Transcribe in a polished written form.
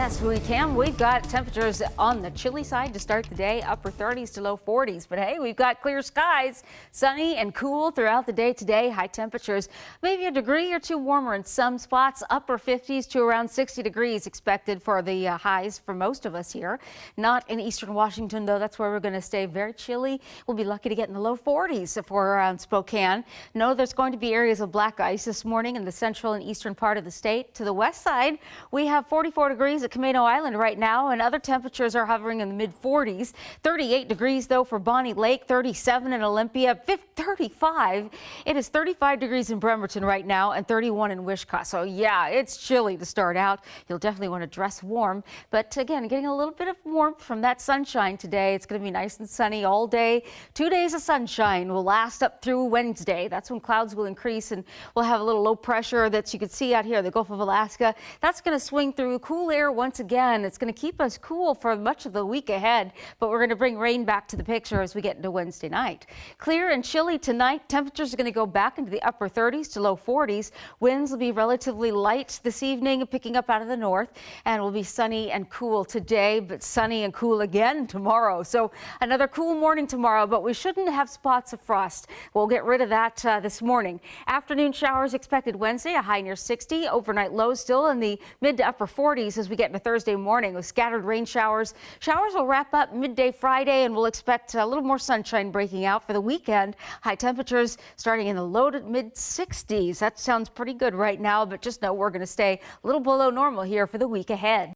Yes, we can. We've got temperatures on the chilly side to start the day, upper 30s to low 40s. But hey, we've got clear skies, sunny and cool throughout the day today. High temperatures, maybe a degree or two warmer in some spots, upper 50s to around 60 degrees expected for the highs for most of us here. Not in eastern Washington, though. That's where we're going to stay very chilly. We'll be lucky to get in the low 40s if we're around Spokane. No, there's going to be areas of black ice this morning in the central and eastern part of the state. To the west side, we have 44 degrees at Camino Island right now, and other temperatures are hovering in the mid 40s. 38 degrees though for Bonnie Lake, 37 in Olympia, 35. It is 35 degrees in Bremerton right now and 31 in Wishkah. So yeah, it's chilly to start out. You'll definitely want to dress warm, but again, getting a little bit of warmth from that sunshine today. It's going to be nice and sunny all day. 2 days of sunshine will last up through Wednesday. That's when clouds will increase and we'll have a little low pressure that you can see out here, the Gulf of Alaska. That's going to swing through cool air once again. It's going to keep us cool for much of the week ahead, but we're going to bring rain back to the picture as we get into Wednesday night. Clear and chilly tonight. Temperatures are going to go back into the upper 30s to low 40s. Winds will be relatively light this evening, picking up out of the north, and will be sunny and cool today, but sunny and cool again tomorrow. So another cool morning tomorrow, but we shouldn't have spots of frost. We'll get rid of that this morning. Afternoon showers expected Wednesday, a high near 60. Overnight lows still in the mid to upper 40s as we get into Thursday morning with scattered rain showers. Showers will wrap up midday Friday, and we'll expect a little more sunshine breaking out for the weekend. High temperatures starting in the low to mid 60s. That sounds pretty good right now, but just know we're going to stay a little below normal here for the week ahead.